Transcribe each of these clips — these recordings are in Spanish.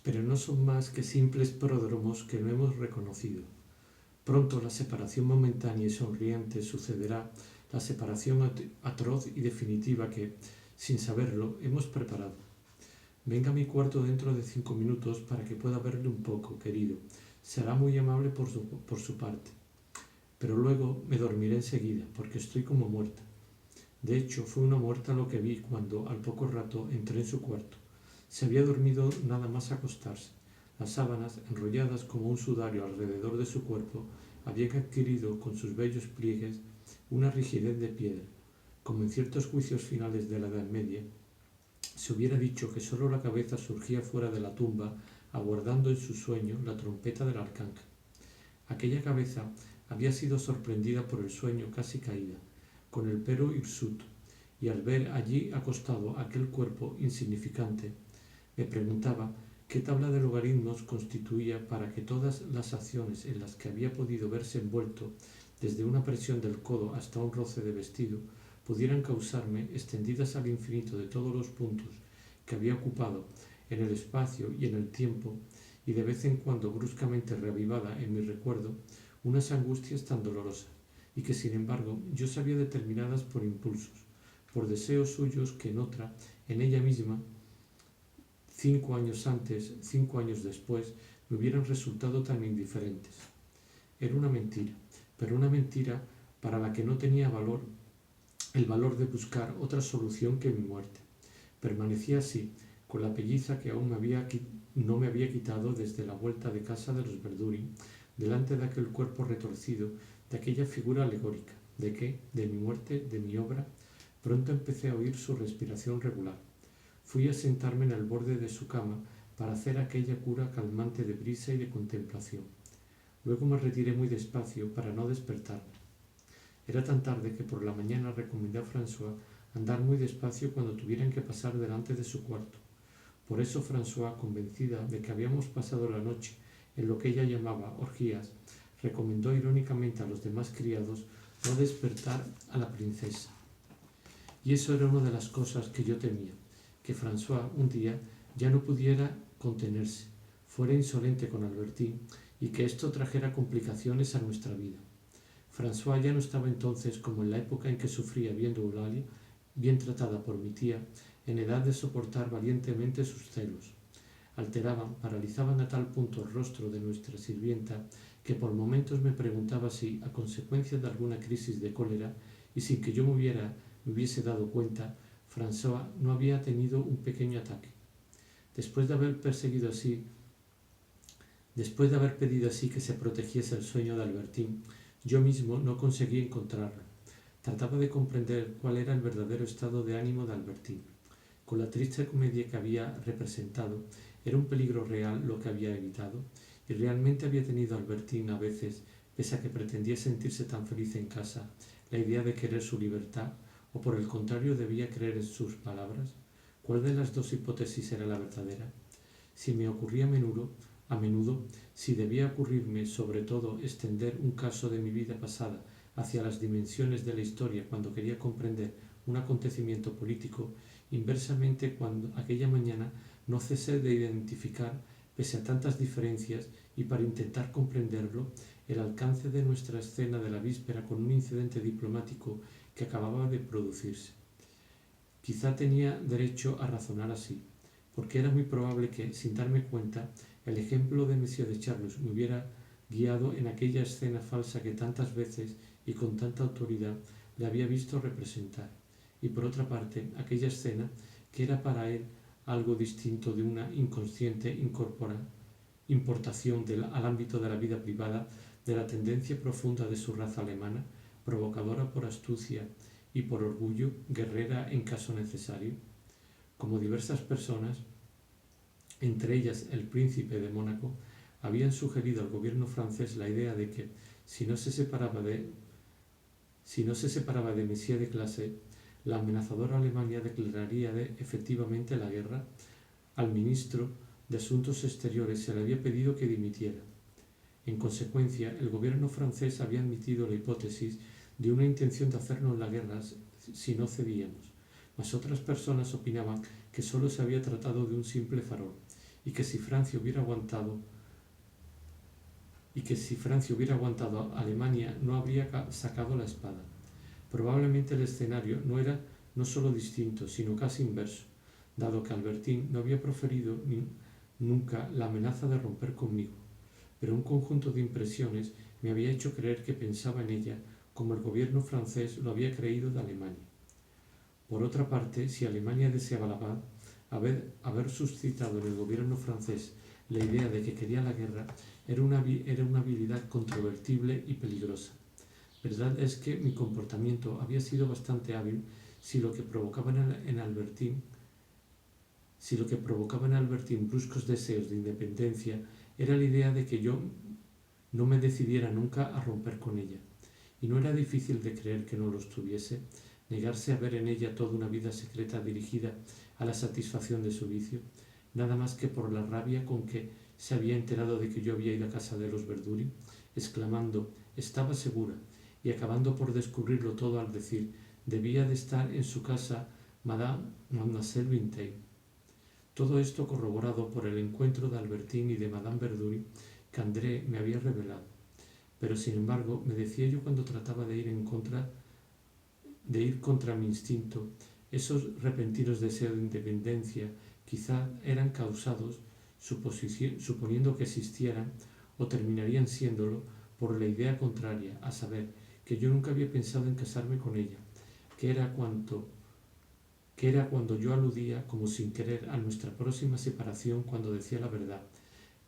pero no son más que simples pródromos que no hemos reconocido. Pronto la separación momentánea y sonriente sucederá, la separación atroz y definitiva que, sin saberlo, hemos preparado. Venga a mi cuarto dentro de 5 minutos para que pueda verle un poco, querido. Será muy amable por su parte. Pero luego me dormiré enseguida, porque estoy como muerta. De hecho, fue una muerta lo que vi cuando, al poco rato, entré en su cuarto. Se había dormido nada más acostarse. Las sábanas, enrolladas como un sudario alrededor de su cuerpo, habían adquirido, con sus bellos pliegues, una rigidez de piedra. Como en ciertos juicios finales de la Edad Media, se hubiera dicho que sólo la cabeza surgía fuera de la tumba, aguardando en su sueño la trompeta del arcángel. Aquella cabeza había sido sorprendida por el sueño casi caída, con el pelo hirsuto, y al ver allí acostado aquel cuerpo insignificante, me preguntaba qué tabla de logaritmos constituía para que todas las acciones en las que había podido verse envuelto, desde una presión del codo hasta un roce de vestido, pudieran causarme, extendidas al infinito de todos los puntos que había ocupado en el espacio y en el tiempo, y de vez en cuando bruscamente reavivada en mi recuerdo, unas angustias tan dolorosas, y que sin embargo yo sabía determinadas por impulsos, por deseos suyos que en ella misma, 5 años antes, 5 años después, me hubieran resultado tan indiferentes. Era una mentira, pero una mentira para la que no tenía el valor de buscar otra solución que mi muerte. Permanecía así, con la pelliza que aún no me había quitado desde la vuelta de casa de los Verduri, delante de aquel cuerpo retorcido, de aquella figura alegórica, de que, de mi muerte, de mi obra, pronto empecé a oír su respiración regular. Fui a sentarme en el borde de su cama para hacer aquella cura calmante de brisa y de contemplación. Luego me retiré muy despacio para no despertarme. Era tan tarde que por la mañana recomendé a François andar muy despacio cuando tuvieran que pasar delante de su cuarto. Por eso François, convencida de que habíamos pasado la noche en lo que ella llamaba orgías, recomendó irónicamente a los demás criados no despertar a la princesa. Y eso era una de las cosas que yo temía, que François un día ya no pudiera contenerse, fuera insolente con Albertine y que esto trajera complicaciones a nuestra vida. François ya no estaba entonces como en la época en que sufría viendo a Eulalia, bien tratada por mi tía, en edad de soportar valientemente sus celos. Alteraban, paralizaban a tal punto el rostro de nuestra sirvienta que por momentos me preguntaba si, a consecuencia de alguna crisis de cólera, y sin que yo me hubiese dado cuenta, François no había tenido un pequeño ataque. Después de haber pedido así que se protegiese el sueño de Albertine, yo mismo no conseguí encontrarlo. Trataba de comprender cuál era el verdadero estado de ánimo de Albertine. Con la triste comedia que había representado, era un peligro real lo que había evitado, y realmente había tenido Albertine a veces, pese a que pretendía sentirse tan feliz en casa, la idea de querer su libertad, o por el contrario debía creer en sus palabras. ¿Cuál de las dos hipótesis era la verdadera? Si me ocurría a menudo, si debía ocurrirme sobre todo extender un caso de mi vida pasada hacia las dimensiones de la historia cuando quería comprender un acontecimiento político, inversamente cuando aquella mañana no cesé de identificar, pese a tantas diferencias, y para intentar comprenderlo, el alcance de nuestra escena de la víspera con un incidente diplomático que acababa de producirse. Quizá tenía derecho a razonar así, porque era muy probable que, sin darme cuenta, el ejemplo de Monsieur de Charlus me hubiera guiado en aquella escena falsa que tantas veces y con tanta autoridad le había visto representar, y por otra parte, aquella escena que era para él algo distinto de una inconsciente importación al ámbito de la vida privada de la tendencia profunda de su raza alemana, provocadora por astucia y por orgullo, guerrera en caso necesario. Como diversas personas, entre ellas el príncipe de Mónaco, habían sugerido al gobierno francés la idea de que, si no se separaba de Messier de Clase, la amenazadora Alemania declararía efectivamente la guerra. Al ministro de Asuntos Exteriores se le había pedido que dimitiera. En consecuencia, el gobierno francés había admitido la hipótesis de una intención de hacernos la guerra si no cedíamos, mas otras personas opinaban que solo se había tratado de un simple farol, y que si Francia hubiera aguantado a Alemania no habría sacado la espada. Probablemente el escenario no era no solo distinto, sino casi inverso, dado que Albertine no había proferido nunca la amenaza de romper conmigo, pero un conjunto de impresiones me había hecho creer que pensaba en ella como el gobierno francés lo había creído de Alemania. Por otra parte, si Alemania deseaba la paz, haber suscitado en el gobierno francés la idea de que quería la guerra era una habilidad controvertible y peligrosa. Verdad es que mi comportamiento había sido bastante hábil si lo que provocaba en Albertine bruscos deseos de independencia era la idea de que yo no me decidiera nunca a romper con ella. Y no era difícil de creer que no lo estuviese, negarse a ver en ella toda una vida secreta dirigida a la satisfacción de su vicio, nada más que por la rabia con que se había enterado de que yo había ido a casa de los Verduri, exclamando «estaba segura», y acabando por descubrirlo todo al decir «debía de estar en su casa Mademoiselle Vinteuil». Todo esto corroborado por el encuentro de Albertine y de Madame Verduri que André me había revelado. Pero sin embargo, me decía yo cuando trataba de ir contra mi instinto, esos repentinos deseos de independencia quizá eran causados, suponiendo que existieran, o terminarían siéndolo, por la idea contraria, a saber, que yo nunca había pensado en casarme con ella, que era cuando yo aludía, como sin querer, a nuestra próxima separación cuando decía la verdad,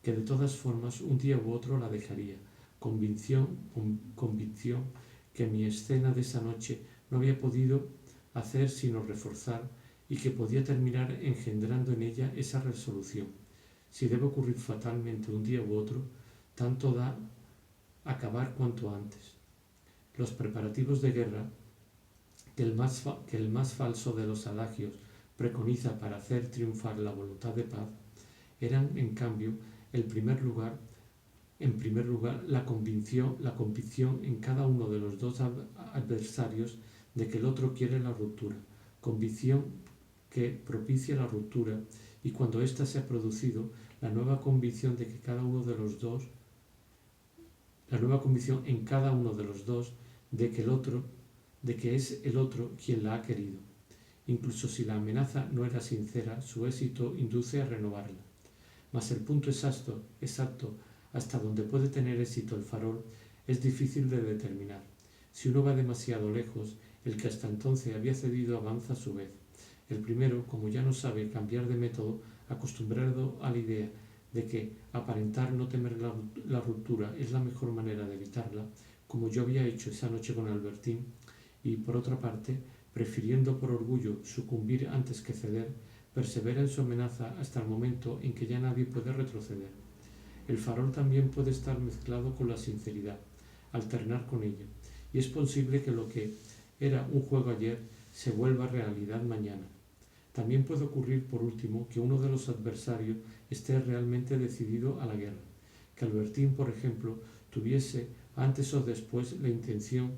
que de todas formas un día u otro la dejaría, convicción que mi escena de esa noche no había podido hacer sino reforzar y que podía terminar engendrando en ella esa resolución. Si debe ocurrir fatalmente un día u otro, tanto da acabar cuanto antes. Los preparativos de guerra que el más falso de los adagios preconiza para hacer triunfar la voluntad de paz, eran, en cambio, en primer lugar, la convicción en cada uno de los dos adversarios de que el otro quiere la ruptura, convicción que propicia la ruptura, y cuando ésta se ha producido, la nueva convicción en cada uno de los dos de que es el otro quien la ha querido. Incluso si la amenaza no era sincera, su éxito induce a renovarla. Mas el punto exacto hasta donde puede tener éxito el farol es difícil de determinar. Si uno va demasiado lejos, el que hasta entonces había cedido avanza a su vez. El primero, como ya no sabe cambiar de método, acostumbrado a la idea de que aparentar no temer la ruptura es la mejor manera de evitarla, como yo había hecho esa noche con Albertine, y por otra parte, prefiriendo por orgullo sucumbir antes que ceder, persevera en su amenaza hasta el momento en que ya nadie puede retroceder. El farol también puede estar mezclado con la sinceridad, alternar con ella, y es posible que lo que era un juego ayer se vuelva realidad mañana. También puede ocurrir, por último, que uno de los adversarios esté realmente decidido a la guerra, que Albertine, por ejemplo, tuviese antes o después la intención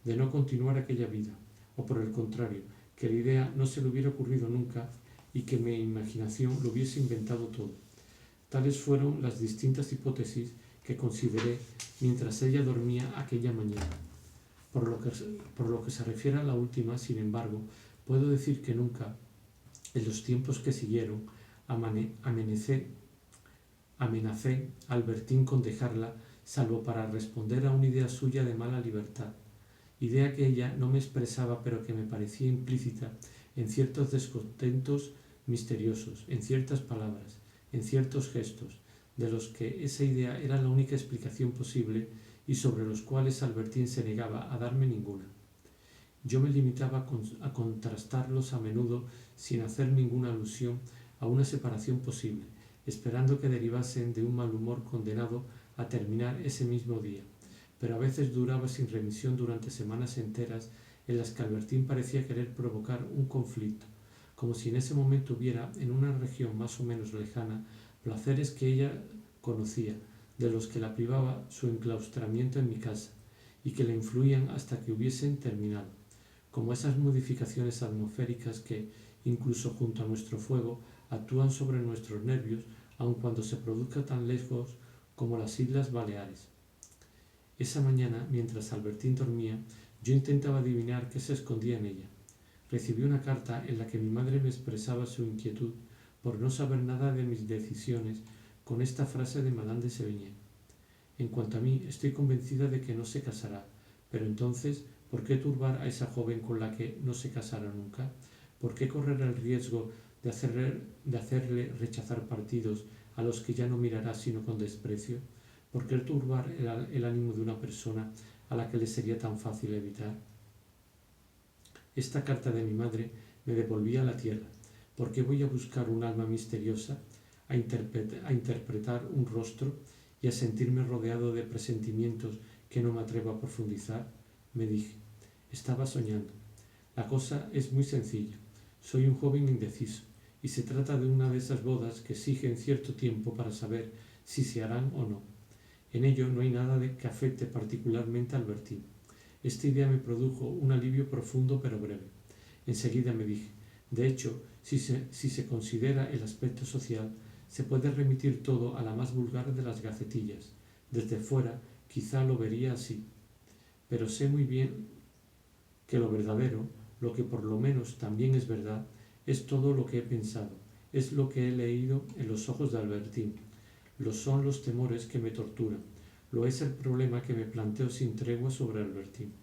de no continuar aquella vida, o por el contrario, que la idea no se le hubiera ocurrido nunca y que mi imaginación lo hubiese inventado todo. Tales fueron las distintas hipótesis que consideré mientras ella dormía aquella mañana. Por lo que se refiere a la última, sin embargo, puedo decir que nunca, en los tiempos que siguieron, amenacé a Albertine con dejarla, salvo para responder a una idea suya de mala libertad, idea que ella no me expresaba pero que me parecía implícita en ciertos descontentos misteriosos, en ciertas palabras, en ciertos gestos, de los que esa idea era la única explicación posible y sobre los cuales Albertine se negaba a darme ninguna. Yo me limitaba a contrastarlos a menudo sin hacer ninguna alusión a una separación posible, esperando que derivasen de un mal humor condenado a terminar ese mismo día, pero a veces duraba sin remisión durante semanas enteras en las que Albertine parecía querer provocar un conflicto, como si en ese momento hubiera, en una región más o menos lejana, placeres que ella conocía, de los que la privaba su enclaustramiento en mi casa, y que la influían hasta que hubiesen terminado, como esas modificaciones atmosféricas que, incluso junto a nuestro fuego, actúan sobre nuestros nervios aun cuando se produzca tan lejos como las Islas Baleares. Esa mañana, mientras Albertín dormía, yo intentaba adivinar qué se escondía en ella. Recibí una carta en la que mi madre me expresaba su inquietud por no saber nada de mis decisiones con esta frase de Madame de Sévigné: en cuanto a mí, estoy convencida de que no se casará, pero entonces, ¿por qué turbar a esa joven con la que no se casará nunca? ¿Por qué correr el riesgo de hacerle rechazar partidos a los que ya no mirará sino con desprecio? ¿Por qué turbar el ánimo de una persona a la que le sería tan fácil evitar? Esta carta de mi madre me devolvía a la tierra. ¿Por qué voy a buscar un alma misteriosa, a interpretar un rostro y a sentirme rodeado de presentimientos que no me atrevo a profundizar? Me dije. Estaba soñando. La cosa es muy sencilla. Soy un joven indeciso y se trata de una de esas bodas que exigen cierto tiempo para saber si se harán o no. En ello no hay nada que afecte particularmente a Albertín. Esta idea me produjo un alivio profundo pero breve. Enseguida me dije, de hecho, si se considera el aspecto social, se puede remitir todo a la más vulgar de las gacetillas. Desde fuera quizá lo vería así, pero sé muy bien que lo verdadero, lo que por lo menos también es verdad, es todo lo que he pensado, es lo que he leído en los ojos de Albertín. Lo son los temores que me torturan, lo es el problema que me planteo sin tregua sobre Albertín.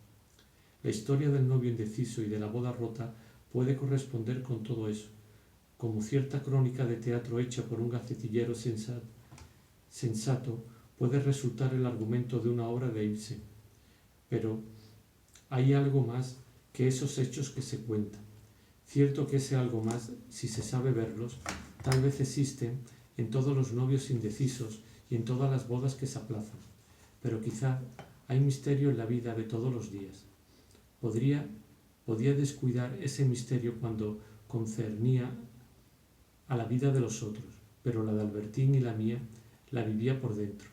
La historia del novio indeciso y de la boda rota puede corresponder con todo eso, como cierta crónica de teatro hecha por un gacetillero sensato puede resultar el argumento de una obra de Ibsen. Pero hay algo más que esos hechos que se cuentan. Cierto que ese algo más, si se sabe verlos, tal vez existen en todos los novios indecisos y en todas las bodas que se aplazan. Pero quizá hay misterio en la vida de todos los días. Podía descuidar ese misterio cuando concernía a la vida de los otros, pero la de Albertín y la mía la vivía por dentro.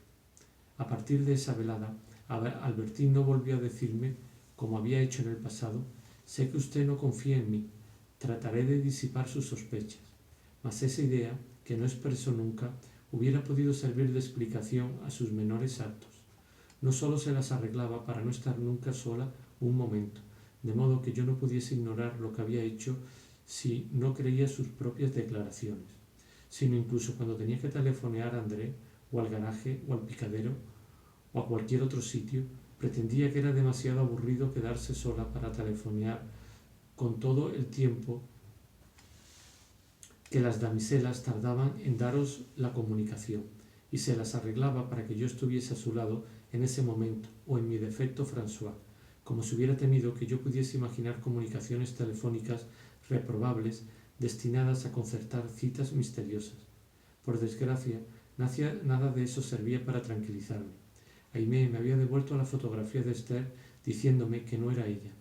A partir de esa velada, Albertín no volvió a decirme, como había hecho en el pasado, sé que usted no confía en mí, trataré de disipar sus sospechas. Mas esa idea, que no expresó nunca, hubiera podido servir de explicación a sus menores actos. No solo se las arreglaba para no estar nunca sola un momento, de modo que yo no pudiese ignorar lo que había hecho si no creía sus propias declaraciones, sino incluso cuando tenía que telefonear a André, o al garaje, o al picadero, o a cualquier otro sitio, pretendía que era demasiado aburrido quedarse sola para telefonear con todo el tiempo que las damiselas tardaban en daros la comunicación, y se las arreglaba para que yo estuviese a su lado en ese momento, o en mi defecto François, como si hubiera temido que yo pudiese imaginar comunicaciones telefónicas reprobables destinadas a concertar citas misteriosas. Por desgracia, nada de eso servía para tranquilizarme. Aimé me había devuelto la fotografía de Esther diciéndome que no era ella.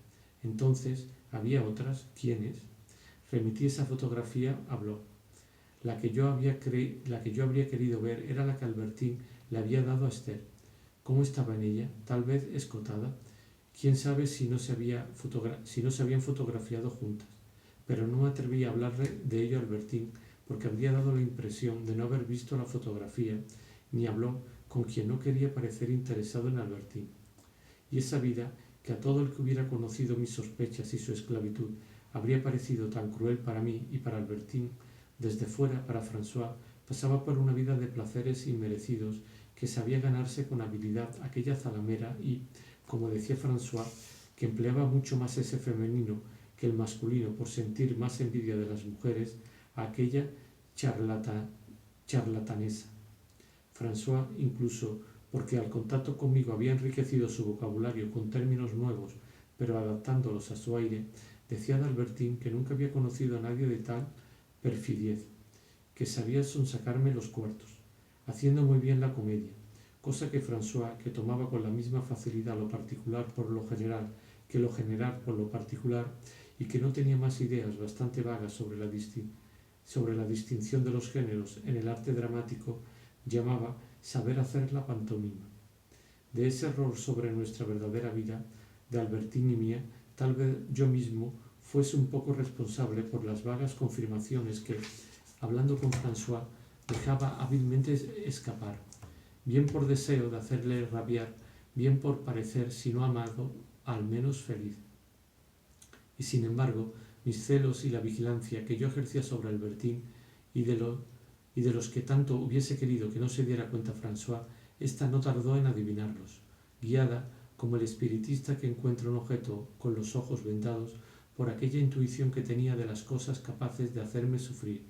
Entonces, ¿había otras? ¿Quiénes? Remití esa fotografía a Bloch. La que yo habría querido ver era la que Albertín le había dado a Esther. ¿Cómo estaba en ella? Tal vez escotada. Quién sabe si no se habían fotografiado juntas. Pero no me atreví a hablarle de ello a Albertín, porque habría dado la impresión de no haber visto la fotografía, ni habló con quien no quería parecer interesado en Albertín. Y es sabida que a todo el que hubiera conocido mis sospechas y su esclavitud habría parecido tan cruel para mí y para Albertín. Desde fuera, para François, pasaba por una vida de placeres inmerecidos que sabía ganarse con habilidad aquella zalamera y, como decía François, que empleaba mucho más ese femenino que el masculino por sentir más envidia de las mujeres, a aquella charlatanesa. François, incluso porque al contacto conmigo había enriquecido su vocabulario con términos nuevos, pero adaptándolos a su aire, decía de Albertín que nunca había conocido a nadie de tal perfidiez, que sabía sonsacarme los cuartos, haciendo muy bien la comedia, cosa que François, que tomaba con la misma facilidad lo particular por lo general que lo general por lo particular, y que no tenía más ideas bastante vagas sobre la distinción de los géneros en el arte dramático, llamaba saber hacer la pantomima. De ese error sobre nuestra verdadera vida, de Albertín y mía, tal vez yo mismo fuese un poco responsable por las vagas confirmaciones que, hablando con François, dejaba hábilmente escapar, bien por deseo de hacerle rabiar, bien por parecer, si no amado, al menos feliz. Y sin embargo, mis celos y la vigilancia que yo ejercía sobre Albertín y de los que tanto hubiese querido que no se diera cuenta François, ésta no tardó en adivinarlos, guiada, como el espiritista que encuentra un objeto con los ojos vendados, por aquella intuición que tenía de las cosas capaces de hacerme sufrir,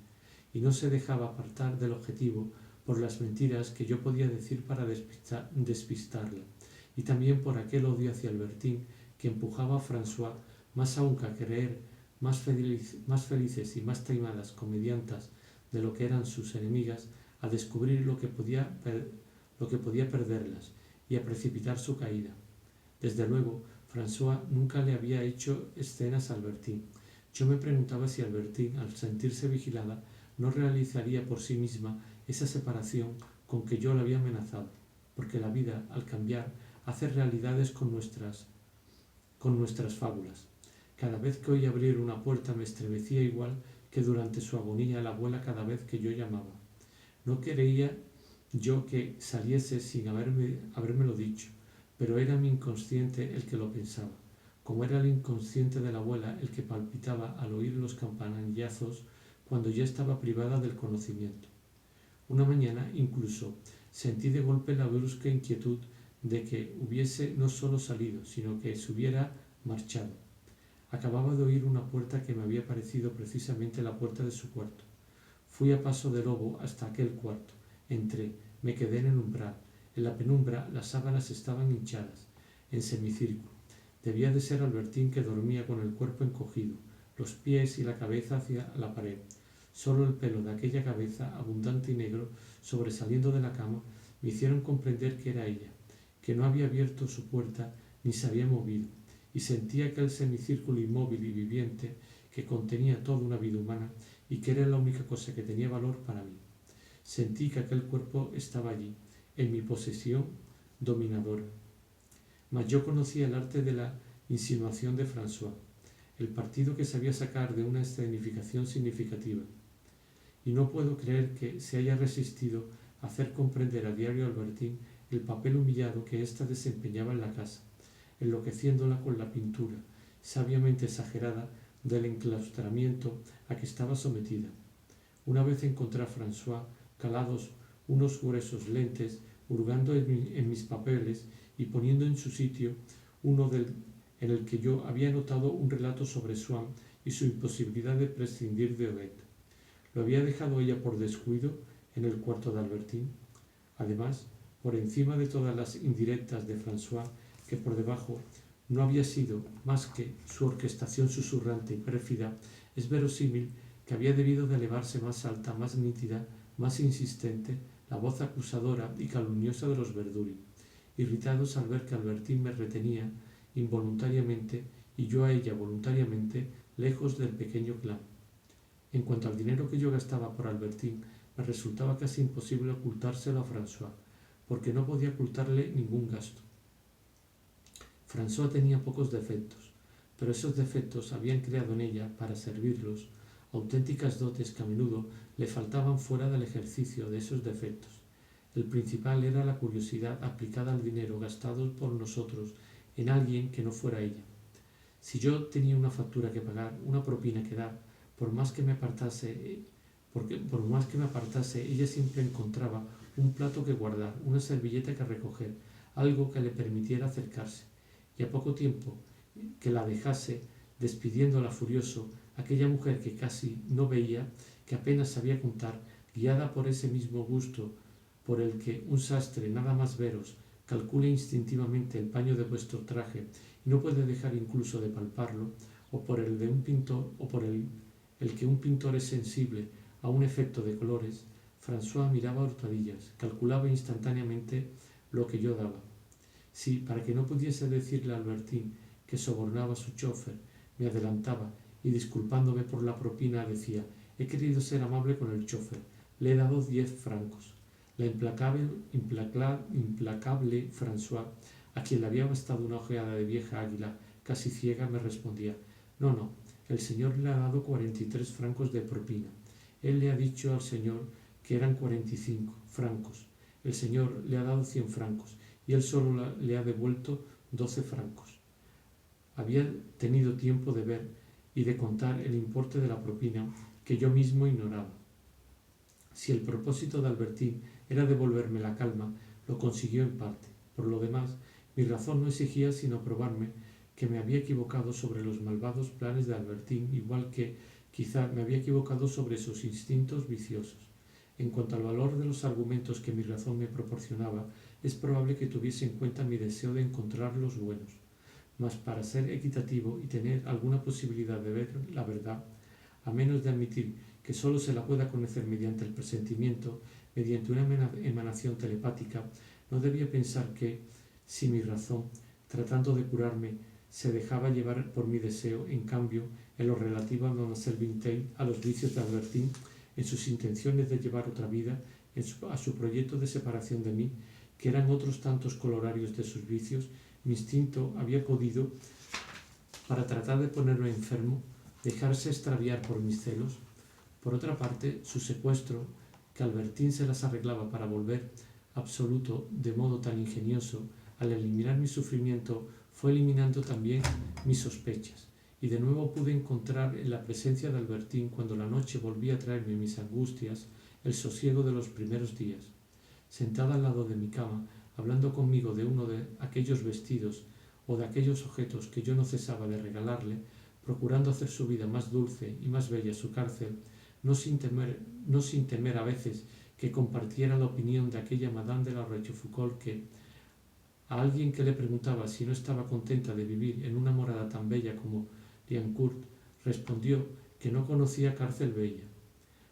y no se dejaba apartar del objetivo por las mentiras que yo podía decir para despistarla, y también por aquel odio hacia Albertín que empujaba a François más aún que a creer más felices y más taimadas comediantas de lo que eran sus enemigas, a descubrir lo que podía perderlas y a precipitar su caída. Desde luego, François nunca le había hecho escenas a Albertín. Yo me preguntaba si Albertín, al sentirse vigilada, no realizaría por sí misma esa separación con que yo la había amenazado, porque la vida, al cambiar, hace realidades con nuestras fábulas. Cada vez que oía abrir una puerta me estremecía igual que durante su agonía la abuela cada vez que yo llamaba. No quería yo que saliese sin habérmelo dicho, pero era mi inconsciente el que lo pensaba, como era el inconsciente de la abuela el que palpitaba al oír los campanillazos cuando ya estaba privada del conocimiento. Una mañana incluso sentí de golpe la brusca inquietud de que hubiese no solo salido, sino que se hubiera marchado. Acababa de oír una puerta que me había parecido precisamente la puerta de su cuarto. Fui a paso de lobo hasta aquel cuarto. Entré, me quedé en el umbral. En la penumbra las sábanas estaban hinchadas, en semicírculo. Debía de ser Albertín, que dormía con el cuerpo encogido, los pies y la cabeza hacia la pared. Solo el pelo de aquella cabeza, abundante y negro, sobresaliendo de la cama, me hicieron comprender que era ella, que no había abierto su puerta ni se había movido, y sentí aquel semicírculo inmóvil y viviente que contenía toda una vida humana y que era la única cosa que tenía valor para mí. Sentí que aquel cuerpo estaba allí, en mi posesión dominadora. Mas yo conocía el arte de la insinuación de François, el partido que sabía sacar de una escenificación significativa, y no puedo creer que se haya resistido a hacer comprender a diario a Albertín el papel humillado que ésta desempeñaba en la casa, enloqueciéndola con la pintura, sabiamente exagerada, del enclaustramiento a que estaba sometida. Una vez encontré a François calados unos gruesos lentes, hurgando en mis papeles y poniendo en su sitio uno en el que yo había notado un relato sobre Swann y su imposibilidad de prescindir de Odette. ¿Lo había dejado ella por descuido en el cuarto de Albertín? Además, por encima de todas las indirectas de François, que por debajo no había sido más que su orquestación susurrante y pérfida, es verosímil que había debido de elevarse más alta, más nítida, más insistente, la voz acusadora y calumniosa de los Verduri, irritados al ver que Albertín me retenía involuntariamente y yo a ella voluntariamente lejos del pequeño clan. En cuanto al dinero que yo gastaba por Albertín, me resultaba casi imposible ocultárselo a François, porque no podía ocultarle ningún gasto. François tenía pocos defectos, pero esos defectos habían creado en ella, para servirlos, auténticas dotes que a menudo le faltaban fuera del ejercicio de esos defectos. El principal era la curiosidad aplicada al dinero gastado por nosotros en alguien que no fuera ella. Si yo tenía una factura que pagar, una propina que dar, por más que me apartase, ella siempre encontraba un plato que guardar, una servilleta que recoger, algo que le permitiera acercarse, y a poco tiempo que la dejase, despidiéndola furioso, aquella mujer que casi no veía, que apenas sabía contar, guiada por ese mismo gusto por el que un sastre nada más veros calcula instintivamente el paño de vuestro traje y no puede dejar incluso de palparlo, o por el de un pintor, o por el que un pintor es sensible a un efecto de colores, François miraba a hurtadillas, calculaba instantáneamente lo que yo daba. Si, para que no pudiese decirle a Albertín que sobornaba a su chofer, me adelantaba y, disculpándome por la propina, decía: he querido ser amable con el chofer, le he dado 10 francos. La implacable François, a quien le había bastado una ojeada de vieja águila casi ciega, me respondía: no, el señor le ha dado 43 francos de propina. Él le ha dicho al señor que eran 45 francos. El señor le ha dado 100 francos y él solo le ha devuelto 12 francos. Había tenido tiempo de ver y de contar el importe de la propina que yo mismo ignoraba. Si el propósito de Albertín era devolverme la calma, lo consiguió en parte. Por lo demás, mi razón no exigía sino probarme que me había equivocado sobre los malvados planes de Albertín, igual que quizá me había equivocado sobre sus instintos viciosos. En cuanto al valor de los argumentos que mi razón me proporcionaba, es probable que tuviese en cuenta mi deseo de encontrarlos buenos. Mas para ser equitativo y tener alguna posibilidad de ver la verdad, a menos de admitir que sólo se la pueda conocer mediante el presentimiento, mediante una emanación telepática, no debía pensar que, si mi razón, tratando de curarme, se dejaba llevar por mi deseo, en cambio, en lo relativo a Mlle Vinteuil, a los vicios de Albertín, en sus intenciones de llevar otra vida, a su proyecto de separación de mí, que eran otros tantos colorarios de sus vicios, mi instinto había podido, para tratar de ponerme enfermo, dejarse extraviar por mis celos. Por otra parte, su secuestro, que Albertín se las arreglaba para volver absoluto de modo tan ingenioso, al eliminar mi sufrimiento, fue eliminando también mis sospechas, y de nuevo pude encontrar en la presencia de Albertín, cuando la noche volvía a traerme mis angustias, el sosiego de los primeros días. Sentada al lado de mi cama, hablando conmigo de uno de aquellos vestidos o de aquellos objetos que yo no cesaba de regalarle, procurando hacer su vida más dulce y más bella su cárcel, no sin temer a veces que compartiera la opinión de aquella Madame de la Rochefoucauld que, a alguien que le preguntaba si no estaba contenta de vivir en una morada tan bella como Liancourt, respondió que no conocía cárcel bella.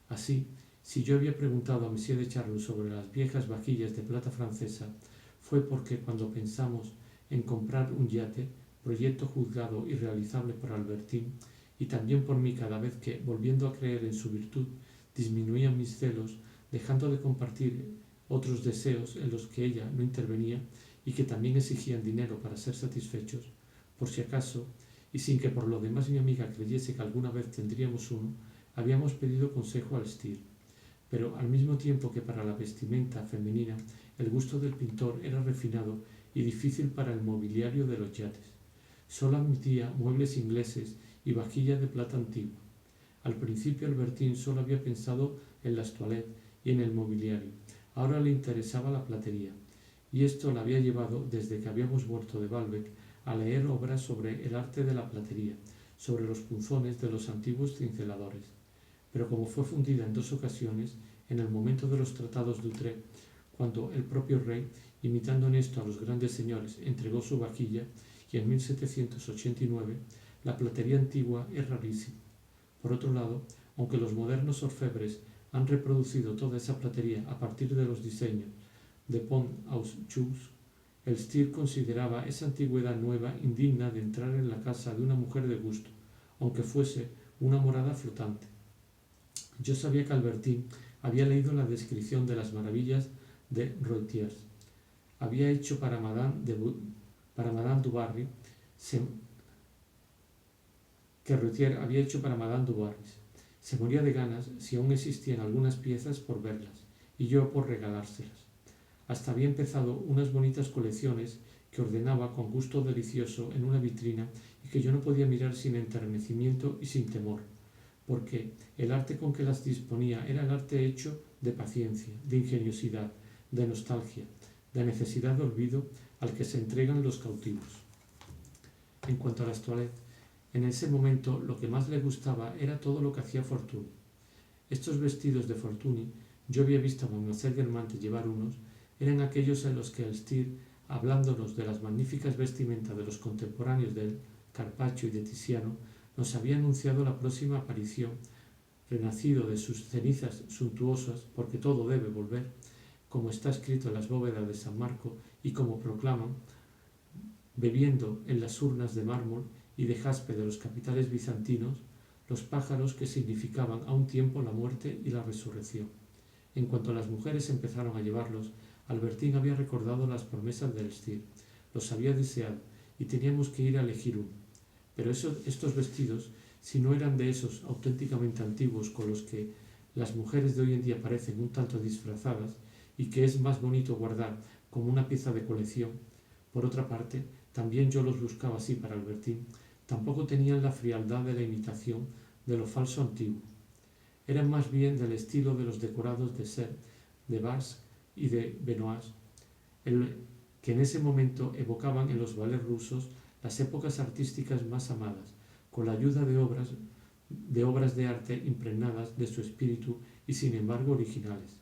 Así, si yo había preguntado a Monsieur de Charlus sobre las viejas vajillas de plata francesa, fue porque cuando pensamos en comprar un yate, proyecto juzgado y realizable por Albertín, y también por mí cada vez que, volviendo a creer en su virtud, disminuían mis celos, dejando de compartir otros deseos en los que ella no intervenía y que también exigían dinero para ser satisfechos, por si acaso, y sin que por lo demás mi amiga creyese que alguna vez tendríamos uno, habíamos pedido consejo al Stier. Pero al mismo tiempo que para la vestimenta femenina el gusto del pintor era refinado y difícil para el mobiliario de los yates. Solo admitía muebles ingleses y vajilla de plata antigua. Al principio Albertín solo había pensado en las toilettes y en el mobiliario. Ahora le interesaba la platería, y esto la había llevado, desde que habíamos vuelto de Balbec, a leer obras sobre el arte de la platería, sobre los punzones de los antiguos cinceladores. Pero como fue fundida en 2 ocasiones, en el momento de los tratados de Utrecht, cuando el propio rey, imitando en esto a los grandes señores, entregó su vajilla, y en 1789, la platería antigua es rarísima. Por otro lado, aunque los modernos orfebres han reproducido toda esa platería a partir de los diseños de Pont-aux-Choux, el Stier consideraba esa antigüedad nueva indigna de entrar en la casa de una mujer de gusto, aunque fuese una morada flotante. Yo sabía que Albertín había leído la descripción de las maravillas de Roetiers. Había hecho para Madame du Barry, que Roetiers había hecho para Madame du Barry. Se moría de ganas, si aún existían algunas piezas, por verlas, y yo por regalárselas. Hasta había empezado unas bonitas colecciones que ordenaba con gusto delicioso en una vitrina y que yo no podía mirar sin enternecimiento y sin temor, porque el arte con que las disponía era el arte hecho de paciencia, de ingeniosidad, de nostalgia, de necesidad de olvido al que se entregan los cautivos. En cuanto a las toilettes, en ese momento lo que más le gustaba era todo lo que hacía Fortuny. Estos vestidos de Fortuny, yo había visto a Mademoiselle Guermantes llevar unos, eran aquellos en los que el Stier, hablándonos de las magníficas vestimentas de los contemporáneos de él, Carpaccio y de Tiziano, nos había anunciado la próxima aparición, renacido de sus cenizas suntuosas, porque todo debe volver, como está escrito en las bóvedas de San Marco y como proclaman, bebiendo en las urnas de mármol y de jaspe de los capiteles bizantinos, los pájaros que significaban a un tiempo la muerte y la resurrección. En cuanto las mujeres empezaron a llevarlos, Albertín había recordado las promesas del Stier, los había deseado y teníamos que ir a elegir uno. Pero estos vestidos, si no eran de esos auténticamente antiguos con los que las mujeres de hoy en día parecen un tanto disfrazadas y que es más bonito guardar como una pieza de colección. Por otra parte, también yo los buscaba así para Albertín. Tampoco tenían la frialdad de la imitación de lo falso antiguo. Eran más bien del estilo de los decorados de Sèvres, de Basque y de Benoist, que en ese momento evocaban en los ballets rusos las épocas artísticas más amadas, con la ayuda de obras de arte impregnadas de su espíritu y sin embargo originales.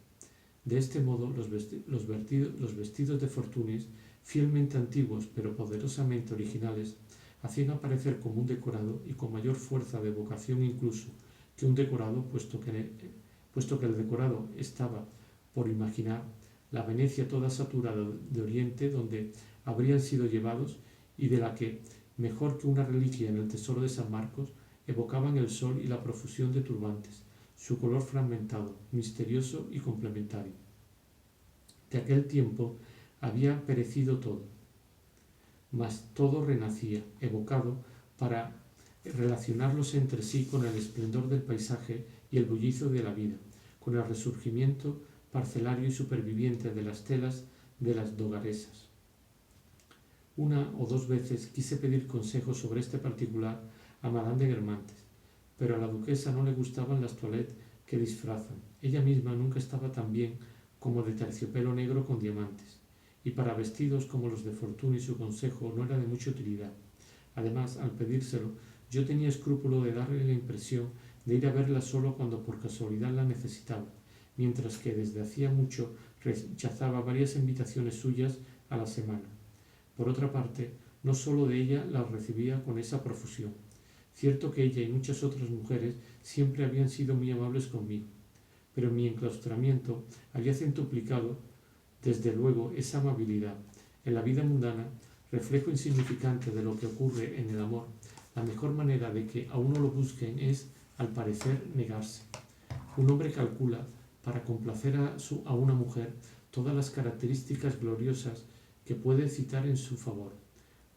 De este modo, los vestidos de Fortuny, fielmente antiguos pero poderosamente originales, hacían aparecer como un decorado y con mayor fuerza de evocación incluso que un decorado, puesto que el decorado estaba por imaginar la Venecia toda saturada de Oriente donde habrían sido llevados y de la que, mejor que una reliquia en el tesoro de San Marcos, evocaban el sol y la profusión de turbantes, su color fragmentado, misterioso y complementario. De aquel tiempo había perecido todo, mas todo renacía, evocado para relacionarlos entre sí con el esplendor del paisaje y el bullicio de la vida, con el resurgimiento parcelario y superviviente de las telas de las dogaresas. Una o dos veces quise pedir consejo sobre este particular a Madame de Guermantes, pero a la duquesa no le gustaban las toilettes que disfrazan. Ella misma nunca estaba tan bien como de terciopelo negro con diamantes, y para vestidos como los de Fortuny su consejo no era de mucha utilidad. Además, al pedírselo, yo tenía escrúpulo de darle la impresión de ir a verla solo cuando por casualidad la necesitaba, mientras que desde hacía mucho rechazaba varias invitaciones suyas a la semana. Por otra parte, no sólo de ella las recibía con esa profusión. Cierto que ella y muchas otras mujeres siempre habían sido muy amables conmigo, pero mi enclaustramiento había centuplicado, desde luego, esa amabilidad. En la vida mundana, reflejo insignificante de lo que ocurre en el amor, la mejor manera de que a uno lo busquen es, al parecer, negarse. Un hombre calcula, para complacer a una mujer, todas las características gloriosas que puede citar en su favor.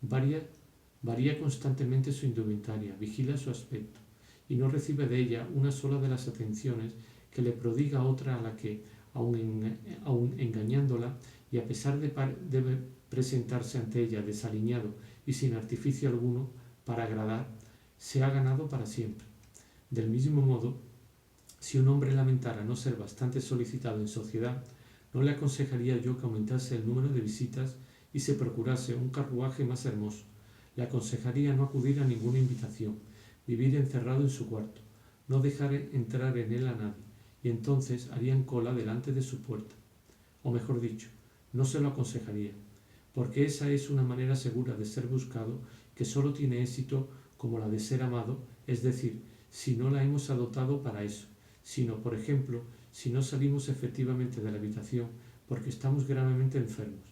Varía constantemente su indumentaria, vigila su aspecto, y no recibe de ella una sola de las atenciones que le prodiga otra a la que, aun engañándola, y a pesar de presentarse ante ella desaliñado y sin artificio alguno para agradar, se ha ganado para siempre. Del mismo modo, si un hombre lamentara no ser bastante solicitado en sociedad, no le aconsejaría yo que aumentase el número de visitas y se procurase un carruaje más hermoso. Le aconsejaría no acudir a ninguna invitación, vivir encerrado en su cuarto, no dejar entrar en él a nadie, y entonces harían cola delante de su puerta. O mejor dicho, no se lo aconsejaría, porque esa es una manera segura de ser buscado que solo tiene éxito como la de ser amado, es decir, si no la hemos adoptado para eso, sino, por ejemplo, si no salimos efectivamente de la habitación porque estamos gravemente enfermos,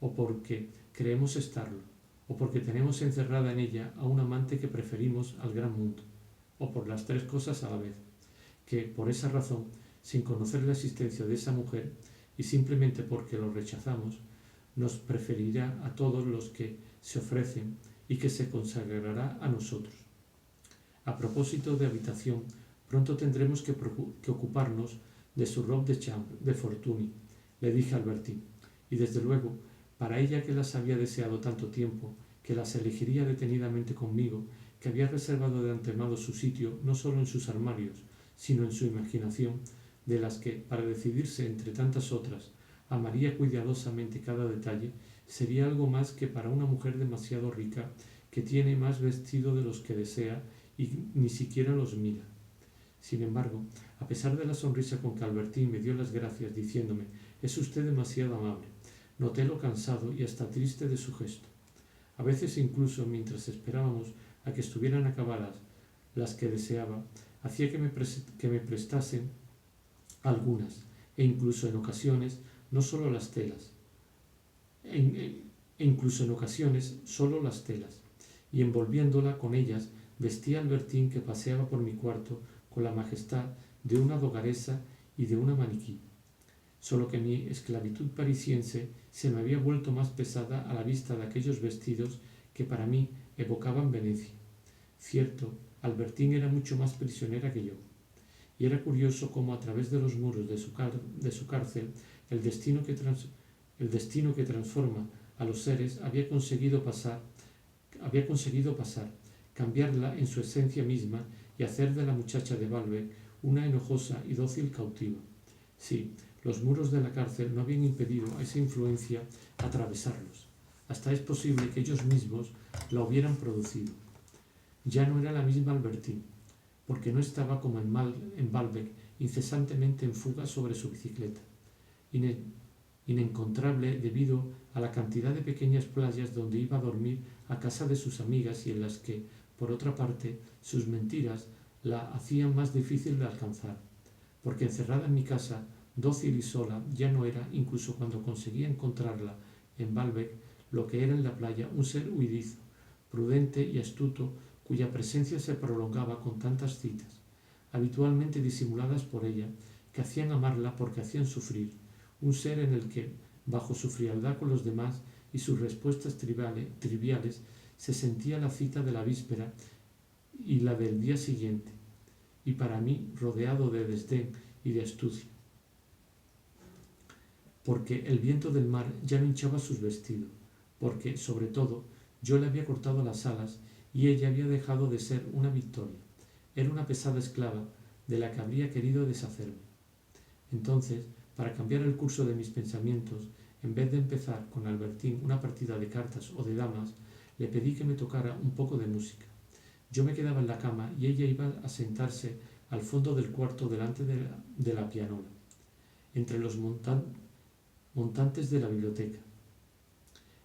o porque creemos estarlo, o porque tenemos encerrada en ella a un amante que preferimos al gran mundo, o por las tres cosas a la vez, que, por esa razón, sin conocer la existencia de esa mujer, y simplemente porque lo rechazamos, nos preferirá a todos los que se ofrecen y que se consagrará a nosotros. A propósito de habitación, pronto tendremos que ocuparnos de su robe de chambre de Fortuny, le dije a Albertín, y desde luego, para ella que las había deseado tanto tiempo, que las elegiría detenidamente conmigo, que había reservado de antemano su sitio no solo en sus armarios, sino en su imaginación, de las que, para decidirse entre tantas otras, amaría cuidadosamente cada detalle, sería algo más que para una mujer demasiado rica, que tiene más vestido de los que desea y ni siquiera los mira. Sin embargo, a pesar de la sonrisa con que Albertín me dio las gracias diciéndome «Es usted demasiado amable», noté lo cansado y hasta triste de su gesto. A veces incluso, mientras esperábamos a que estuvieran acabadas las que deseaba, hacía que me prestasen algunas, e incluso en ocasiones no solo las telas, y envolviéndola con ellas, vestía Albertín que paseaba por mi cuarto con la majestad de una dogaresa y de una maniquí. Solo que mi esclavitud parisiense se me había vuelto más pesada a la vista de aquellos vestidos que para mí evocaban Venecia. Cierto, Albertín era mucho más prisionera que yo. y era curioso cómo a través de los muros de su cárcel el destino que transforma a los seres había conseguido pasar, cambiarla en su esencia misma y hacer de la muchacha de Baalbek una enojosa y dócil cautiva. Sí, los muros de la cárcel no habían impedido a esa influencia atravesarlos. Hasta es posible que ellos mismos la hubieran producido. Ya no era la misma Albertine, porque no estaba como en Baalbek, incesantemente en fuga sobre su bicicleta, inencontrable debido a la cantidad de pequeñas playas donde iba a dormir a casa de sus amigas y en las que, por otra parte, sus mentiras la hacían más difícil de alcanzar, porque encerrada en mi casa, dócil y sola, ya no era, incluso cuando conseguía encontrarla en Baalbek, lo que era en la playa, un ser huidizo, prudente y astuto, cuya presencia se prolongaba con tantas citas, habitualmente disimuladas por ella, que hacían amarla porque hacían sufrir, un ser en el que, bajo su frialdad con los demás y sus respuestas triviales, se sentía la cita de la víspera y la del día siguiente, y para mí rodeado de desdén y de astucia, porque el viento del mar ya no hinchaba sus vestidos, porque, sobre todo, yo le había cortado las alas y ella había dejado de ser una victoria. Era una pesada esclava de la que habría querido deshacerme. Entonces, para cambiar el curso de mis pensamientos, en vez de empezar con Albertine una partida de cartas o de damas, le pedí que me tocara un poco de música. Yo me quedaba en la cama y ella iba a sentarse al fondo del cuarto delante de la pianola, entre los montantes de la biblioteca.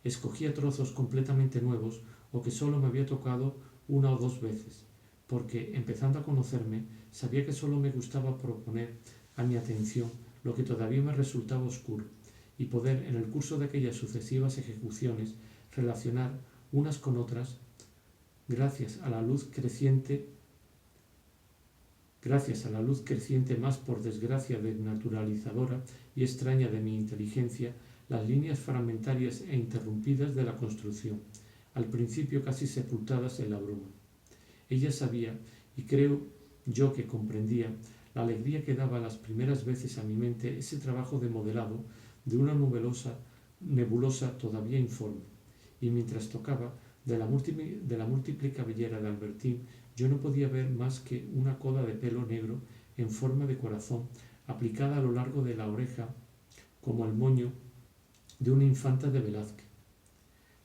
Escogía trozos completamente nuevos o que solo me había tocado una o dos veces, porque, empezando a conocerme, sabía que solo me gustaba proponer a mi atención lo que todavía me resultaba oscuro, y poder, en el curso de aquellas sucesivas ejecuciones, relacionar unas con otras, gracias a la luz creciente más por desgracia desnaturalizadora y extraña de mi inteligencia, las líneas fragmentarias e interrumpidas de la construcción, al principio casi sepultadas en la bruma. Ella sabía, y creo yo que comprendía, la alegría que daba las primeras veces a mi mente ese trabajo de modelado de una nebulosa todavía informe, y mientras tocaba de la múltiple cabellera de Albertine, yo no podía ver más que una coda de pelo negro en forma de corazón aplicada a lo largo de la oreja como el moño de una infanta de Velázquez.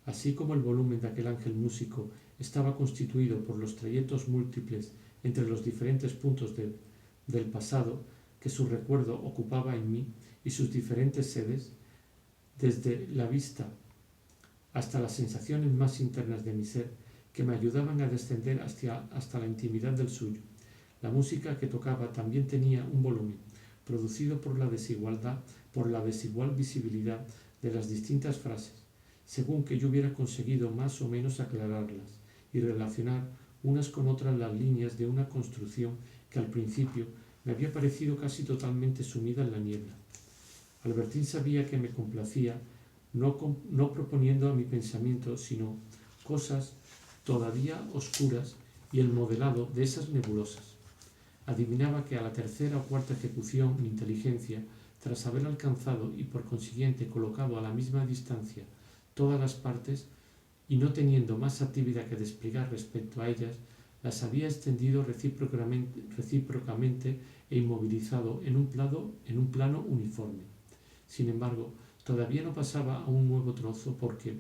Así como el volumen de aquel ángel músico estaba constituido por los trayectos múltiples entre los diferentes puntos del pasado que su recuerdo ocupaba en mí y sus diferentes sedes, desde la vista hasta las sensaciones más internas de mi ser, que me ayudaban a descender hasta la intimidad del suyo. La música que tocaba también tenía un volumen, producido por la desigual visibilidad de las distintas frases, según que yo hubiera conseguido más o menos aclararlas y relacionar unas con otras las líneas de una construcción que al principio me había parecido casi totalmente sumida en la niebla. Albertine sabía que me complacía no proponiendo a mi pensamiento sino cosas todavía oscuras y el modelado de esas nebulosas. Adivinaba que a la tercera o cuarta ejecución mi inteligencia, tras haber alcanzado y por consiguiente colocado a la misma distancia todas las partes y no teniendo más actividad que desplegar respecto a ellas, las había extendido recíprocamente e inmovilizado en un plano uniforme. Sin embargo, todavía no pasaba a un nuevo trozo porque,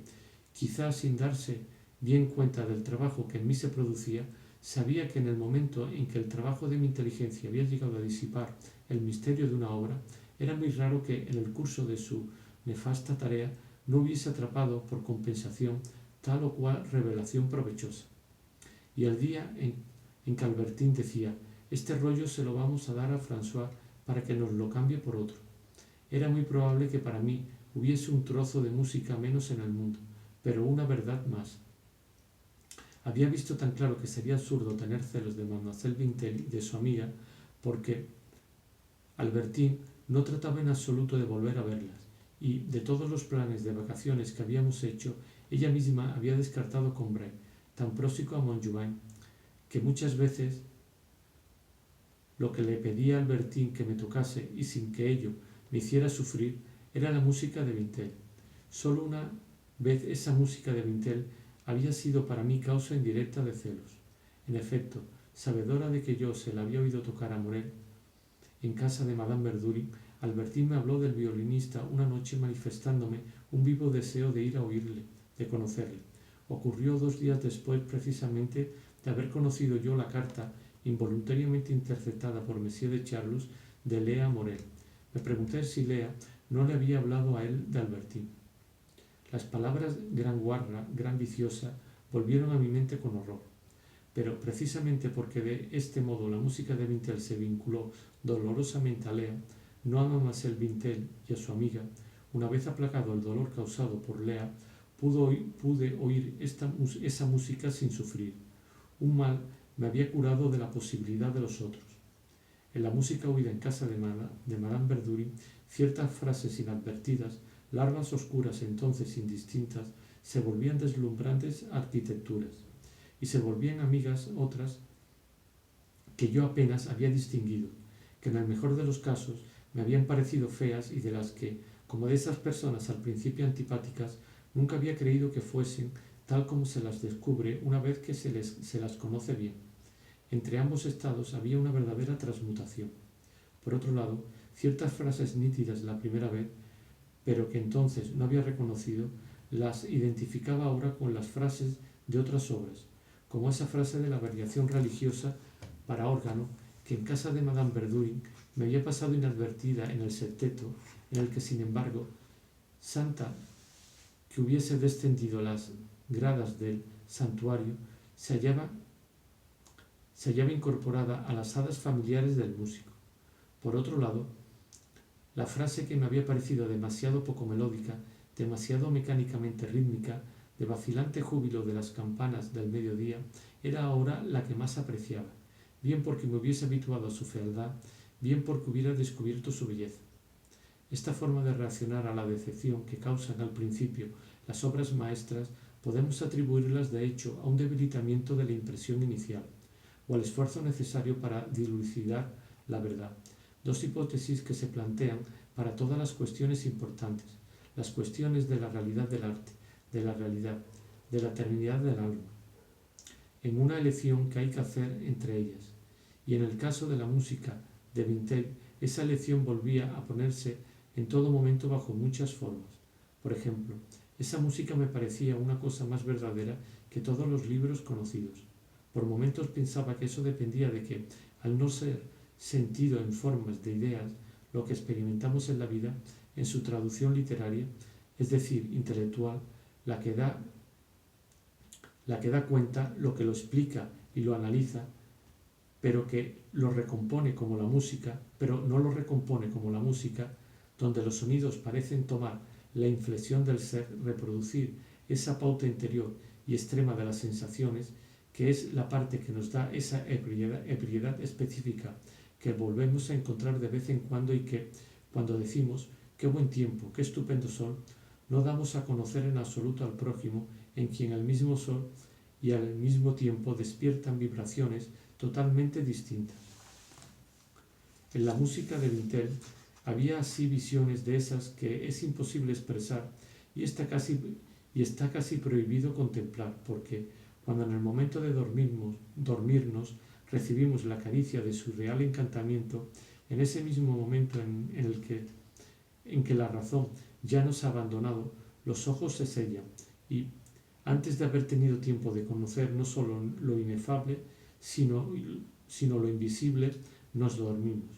quizás sin darse bien cuenta del trabajo que en mí se producía, sabía que en el momento en que el trabajo de mi inteligencia había llegado a disipar el misterio de una obra, era muy raro que en el curso de su nefasta tarea no hubiese atrapado por compensación tal o cual revelación provechosa. Y el día en que Albertine decía: «Este rollo se lo vamos a dar a François para que nos lo cambie por otro», era muy probable que para mí hubiese un trozo de música menos en el mundo, pero una verdad más. Había visto tan claro que sería absurdo tener celos de Mademoiselle Vintel y de su amiga, porque Albertine no trataba en absoluto de volver a verlas, y de todos los planes de vacaciones que habíamos hecho, ella misma había descartado Combray, tan próximo a Montjuïc, que muchas veces Lo que le pedía a Albertín que me tocase y sin que ello me hiciera sufrir era la música de Bintel. Solo una vez esa música de Bintel había sido para mí causa indirecta de celos. En efecto, sabedora de que yo se la había oído tocar a Morel en casa de Madame Verdurin, Albertín me habló del violinista una noche manifestándome un vivo deseo de ir a oírle, de conocerle. Ocurrió 2 días después precisamente de haber conocido yo la carta involuntariamente interceptada por Monsieur de Charlus de Lea Morel. Me pregunté si Lea no le había hablado a él de Albertín. Las palabras gran guarra, gran viciosa, volvieron a mi mente con horror. Pero precisamente porque de este modo la música de Bintel se vinculó dolorosamente a Lea, no a Mademoiselle Bintel y a su amiga, una vez aplacado el dolor causado por Lea, pude oír esa música sin sufrir. Un mal me había curado de la posibilidad de los otros. En la música oída en casa de Madame Verdurin, ciertas frases inadvertidas, larvas oscuras entonces indistintas, se volvían deslumbrantes arquitecturas, y se volvían amigas otras que yo apenas había distinguido, que en el mejor de los casos me habían parecido feas y de las que, como de esas personas al principio antipáticas, nunca había creído que fuesen tal como se las descubre una vez que se las conoce bien. Entre ambos estados había una verdadera transmutación. Por otro lado, ciertas frases nítidas la primera vez, pero que entonces no había reconocido, las identificaba ahora con las frases de otras obras, como esa frase de la variación religiosa para órgano que en casa de Madame Verdurin me había pasado inadvertida en el septeto, en el que, sin embargo, Santa, que hubiese descendido las gradas del santuario, se hallaba incorporada a las hadas familiares del músico. Por otro lado, la frase que me había parecido demasiado poco melódica, demasiado mecánicamente rítmica, de vacilante júbilo de las campanas del mediodía, era ahora la que más apreciaba, bien porque me hubiese habituado a su fealdad, bien porque hubiera descubierto su belleza. Esta forma de reaccionar a la decepción que causan al principio las obras maestras podemos atribuirlas de hecho a un debilitamiento de la impresión inicial, o al esfuerzo necesario para dilucidar la verdad. Dos hipótesis que se plantean para todas las cuestiones importantes, las cuestiones de la realidad del arte, de la realidad, de la eternidad del alma, en una elección que hay que hacer entre ellas. Y en el caso de la música de Bintel, esa elección volvía a ponerse en todo momento bajo muchas formas. Por ejemplo, esa música me parecía una cosa más verdadera que todos los libros conocidos. Por momentos pensaba que eso dependía de que, al no ser sentido en formas de ideas, lo que experimentamos en la vida, en su traducción literaria, es decir, intelectual, la que da cuenta, lo que lo explica y lo analiza, pero que lo recompone como la música, pero no lo recompone como la música, donde los sonidos parecen tomar la inflexión del ser, reproducir esa pauta interior y extrema de las sensaciones, que es la parte que nos da esa ebriedad específica que volvemos a encontrar de vez en cuando y que, cuando decimos qué buen tiempo, qué estupendo sol, no damos a conocer en absoluto al prójimo, en quien el mismo sol y al mismo tiempo despiertan vibraciones totalmente distintas. En la música de Bintel había así visiones de esas que es imposible expresar y está casi prohibido contemplar, porque cuando en el momento de dormirnos recibimos la caricia de su real encantamiento, en ese mismo momento en que la razón ya nos ha abandonado, los ojos se sellan y, antes de haber tenido tiempo de conocer no solo lo inefable, sino lo invisible, nos dormimos.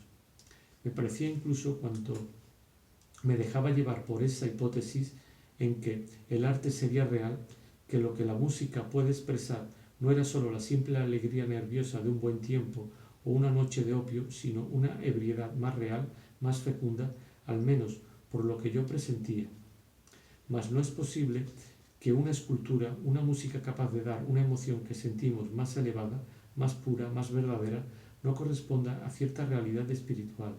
Me parecía incluso, cuando me dejaba llevar por esa hipótesis en que el arte sería real, que lo que la música puede expresar no era sólo la simple alegría nerviosa de un buen tiempo o una noche de opio, sino una ebriedad más real, más fecunda, al menos por lo que yo presentía. Mas no es posible que una escultura, una música capaz de dar una emoción que sentimos más elevada, más pura, más verdadera, no corresponda a cierta realidad espiritual.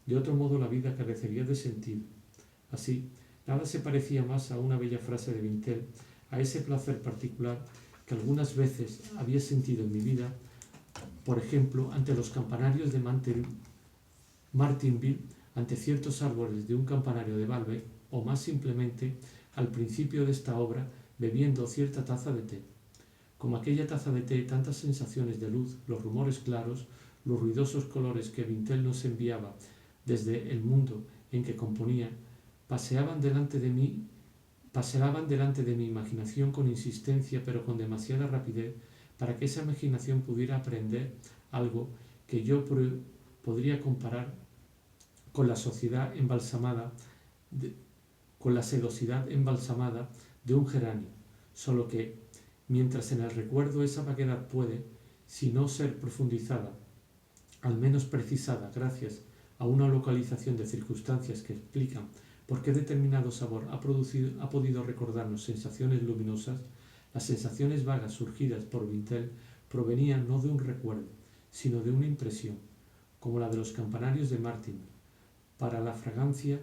De otro modo la vida carecería de sentido. Así, nada se parecía más a una bella frase de Bintel, a ese placer particular que algunas veces había sentido en mi vida por ejemplo, ante los campanarios de Martinville, ante ciertos árboles de un campanario de Balbec, o más simplemente al principio de esta obra bebiendo cierta taza de té. Como aquella taza de té, tantas sensaciones de luz, los rumores claros, los ruidosos colores que Vintel nos enviaba desde el mundo en que componía, paseaban delante de mi imaginación con insistencia pero con demasiada rapidez para que esa imaginación pudiera aprender algo que yo podría comparar con la sociedad embalsamada, con la sedosidad embalsamada de un geranio, solo que, mientras en el recuerdo esa vaguedad puede, si no ser profundizada, al menos precisada gracias a una localización de circunstancias que explican por qué determinado sabor ha podido recordarnos sensaciones luminosas, las sensaciones vagas surgidas por Vintel provenían no de un recuerdo, sino de una impresión, como la de los campanarios de Martin. Para la fragancia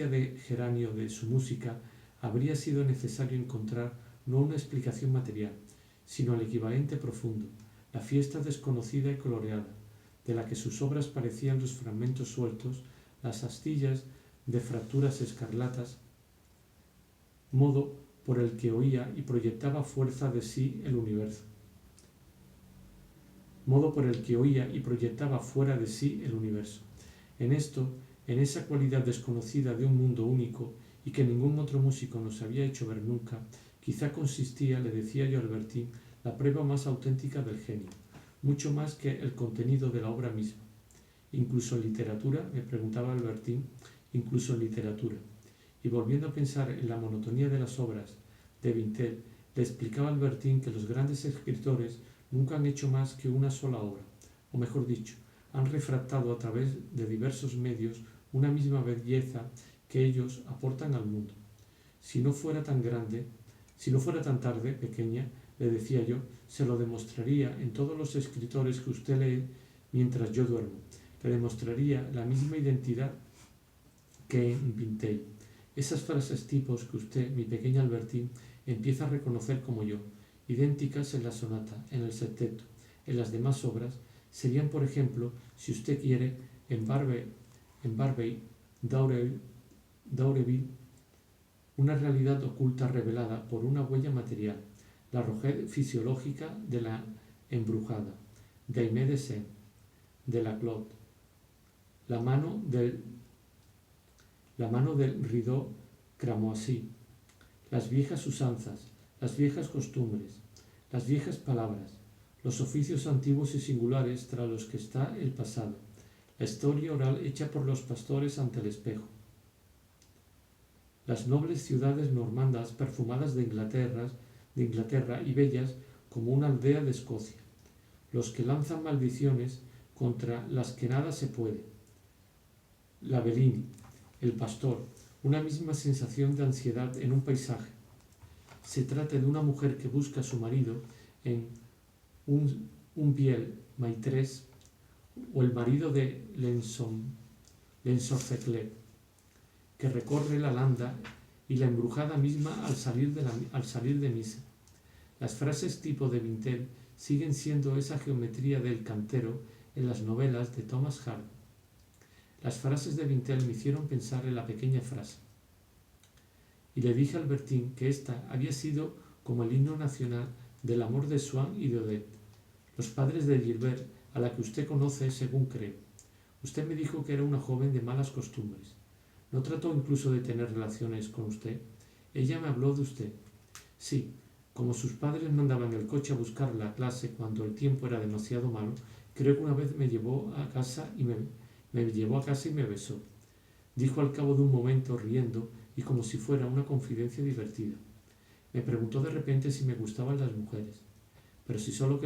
de geranio de su música habría sido necesario encontrar no una explicación material, sino el equivalente profundo, la fiesta desconocida y coloreada, de la que sus obras parecían los fragmentos sueltos, las astillas de fracturas escarlatas, modo por el que oía y proyectaba fuera de sí el universo. En esto, en esa cualidad desconocida de un mundo único y que ningún otro músico nos había hecho ver nunca, quizá consistía, le decía yo a Albertín, la prueba más auténtica del genio, mucho más que el contenido de la obra misma. Incluso en literatura, me preguntaba Albertín, incluso en literatura. Y volviendo a pensar en la monotonía de las obras de Vintel, le explicaba a Albertín que los grandes escritores nunca han hecho más que una sola obra, o mejor dicho, han refractado a través de diversos medios una misma belleza que ellos aportan al mundo. Si no fuera tan tarde, pequeña, le decía yo, se lo demostraría en todos los escritores que usted lee mientras yo duermo. Le demostraría la misma identidad que en Vintel. Esas frases tipos que usted, mi pequeña Albertín, empieza a reconocer como yo, idénticas en la sonata, en el septeto, en las demás obras, serían, por ejemplo, si usted quiere, en Barbey, Daureville, una realidad oculta revelada por una huella material, la rojez fisiológica de la embrujada, de Aimé de Saint, de la Claude, la mano del Rideau Cramoisy, las viejas usanzas, las viejas costumbres, las viejas palabras, los oficios antiguos y singulares tras los que está el pasado, la historia oral hecha por los pastores ante el espejo, las nobles ciudades normandas perfumadas de Inglaterra y bellas como una aldea de Escocia, los que lanzan maldiciones contra las que nada se puede, la Bellini, el pastor, una misma sensación de ansiedad en un paisaje. Se trata de una mujer que busca a su marido en un Biel Maitres o el marido de L'Ensorcecle, que recorre la landa y la embrujada misma al salir de misa. Las frases tipo de Vintel siguen siendo esa geometría del cantero en las novelas de Thomas Hardy. Las frases de Vintel me hicieron pensar en la pequeña frase. Y le dije a Albertín que esta había sido como el himno nacional del amor de Swann y de Odette, los padres de Gilbert, a la que usted conoce según creo. Usted me dijo que era una joven de malas costumbres. ¿No trató incluso de tener relaciones con usted? Ella me habló de usted. Sí, como sus padres mandaban el coche a buscarla a clase cuando el tiempo era demasiado malo, creo que una vez me llevó a casa y me besó. Dijo al cabo de un momento, riendo y como si fuera una confidencia divertida. Me preguntó de repente si me gustaban las mujeres, pero si solo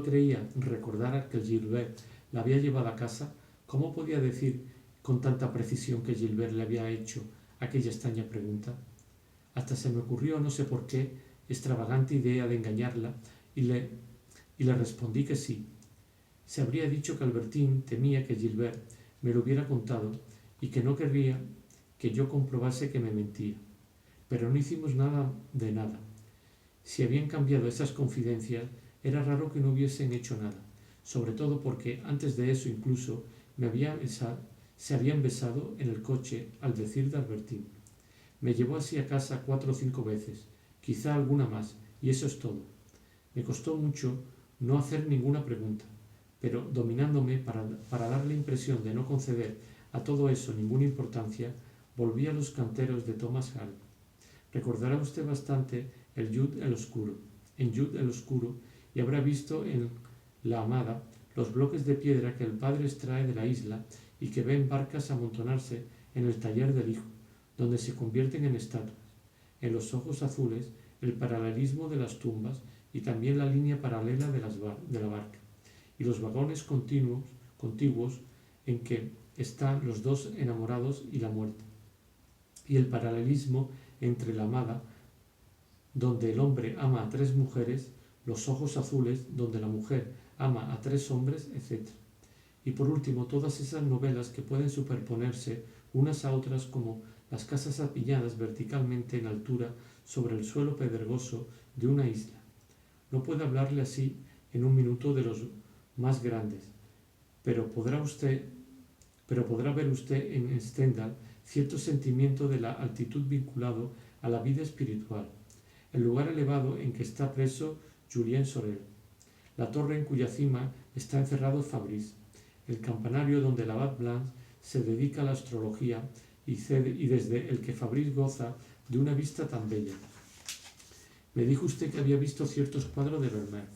creía recordar que Gilbert la había llevado a casa, ¿cómo podía decir con tanta precisión que Gilbert le había hecho aquella extraña pregunta? Hasta se me ocurrió, no sé por qué, extravagante idea de engañarla y le respondí que sí. Se habría dicho que Albertín temía que Gilbert me lo hubiera contado y que no querría que yo comprobase que me mentía. Pero no hicimos nada de nada. Si habían cambiado esas confidencias, era raro que no hubiesen hecho nada, sobre todo porque antes de eso incluso se habían besado en el coche al decir de Albertín. Me llevó así a casa 4 o 5 veces, quizá alguna más, y eso es todo. Me costó mucho no hacer ninguna pregunta, pero dominándome para dar la impresión de no conceder a todo eso ninguna importancia, volví a los canteros de Thomas Hall. Recordará usted bastante en Jude el Oscuro, y habrá visto en La Amada los bloques de piedra que el padre extrae de la isla y que ven barcas amontonarse en el taller del hijo, donde se convierten en estatuas. En los ojos azules, el paralelismo de las tumbas y también la línea paralela de la barca, y los vagones contiguos en que están los dos enamorados y la muerte, y el paralelismo entre La Amada, donde el hombre ama a 3 mujeres, los ojos azules, donde la mujer ama a 3 hombres, etc. Y por último, todas esas novelas que pueden superponerse unas a otras como las casas apiñadas verticalmente en altura sobre el suelo pedregoso de una isla. No puedo hablarle así en un minuto de los más grandes, pero podrá ver usted en Stendhal cierto sentimiento de la altitud vinculado a la vida espiritual, el lugar elevado en que está preso Julien Sorel, la torre en cuya cima está encerrado Fabrice, el campanario donde el abad Blanc se dedica a la astrología y desde el que Fabrice goza de una vista tan bella. Me dijo usted que había visto ciertos cuadros de Vermeer.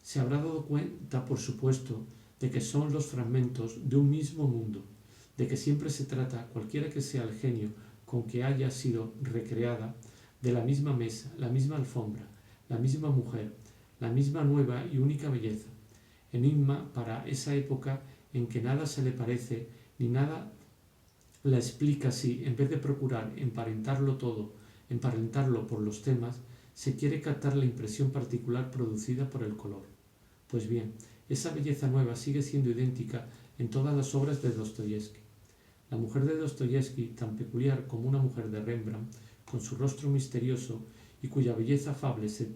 Se habrá dado cuenta, por supuesto, de que son los fragmentos de un mismo mundo, de que siempre se trata, cualquiera que sea el genio con que haya sido recreada, de la misma mesa, la misma alfombra, la misma mujer, la misma nueva y única belleza. Enigma para esa época en que nada se le parece ni nada la explica si, en vez de procurar emparentarlo por los temas, se quiere captar la impresión particular producida por el color. Pues bien, esa belleza nueva sigue siendo idéntica en todas las obras de Dostoyevsky. La mujer de Dostoyevsky, tan peculiar como una mujer de Rembrandt, con su rostro misterioso y cuya belleza afable se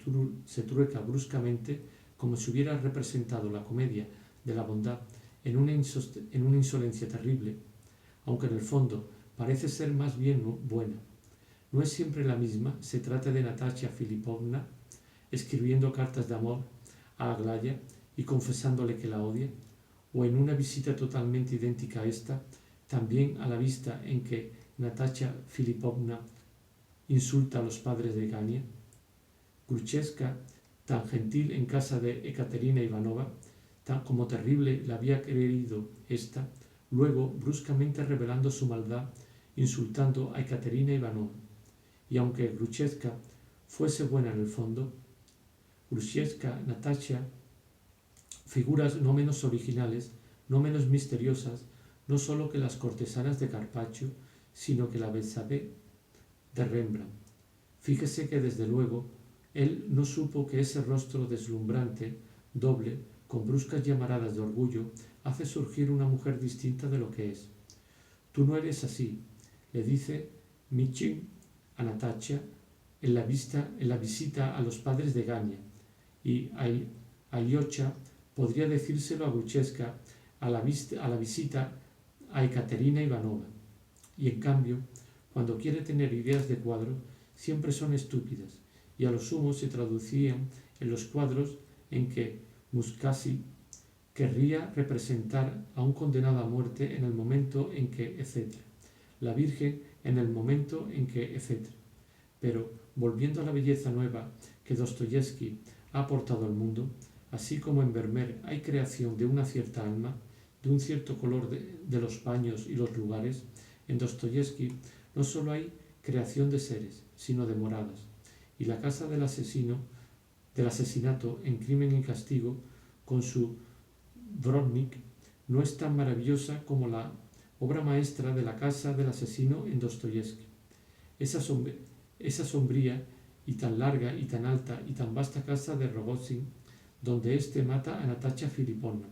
trueca bruscamente como si hubiera representado la comedia de la bondad en una insolencia terrible, aunque en el fondo parece ser más bien buena. No es siempre la misma, se trata de Natasha Filipovna, escribiendo cartas de amor a Aglaya y confesándole que la odia, o en una visita totalmente idéntica a esta, también a la vista en que Natasha Filipovna insulta a los padres de Gania. Gruchevska, tan gentil en casa de Ekaterina Ivanova, tan como terrible la había creído ésta, luego bruscamente revelando su maldad, insultando a Ekaterina Ivanova. Y aunque Gruchevska fuese buena en el fondo, Gruchevska, Natasha, figuras no menos originales, no menos misteriosas, no sólo que las cortesanas de Carpaccio, sino que la Betsabé de Rembrandt. Fíjese que desde luego él no supo que ese rostro deslumbrante, doble, con bruscas llamaradas de orgullo, hace surgir una mujer distinta de lo que es. Tú no eres así, le dice Michin a Natasha en la visita a los padres de Gania, y a Alyosha podría decírselo a Gruchevska a la visita a Ekaterina Ivanova. Y en cambio, cuando quiere tener ideas de cuadro, siempre son estúpidas, y a lo sumo se traducían en los cuadros en que Muscasi querría representar a un condenado a muerte en el momento en que, etc. La Virgen en el momento en que, etc. Pero, volviendo a la belleza nueva que Dostoyevsky ha aportado al mundo, así como en Vermeer hay creación de una cierta alma, de un cierto color de los paños y los lugares, en Dostoyevsky no solo hay creación de seres, sino de moradas, y la casa del asesinato en Crimen y Castigo, con su Brodnik, no es tan maravillosa como la obra maestra de la casa del asesino en Dostoyevsky. Esa sombría y tan larga y tan alta y tan vasta casa de Rogozin, donde éste mata a Natasha Filipovna.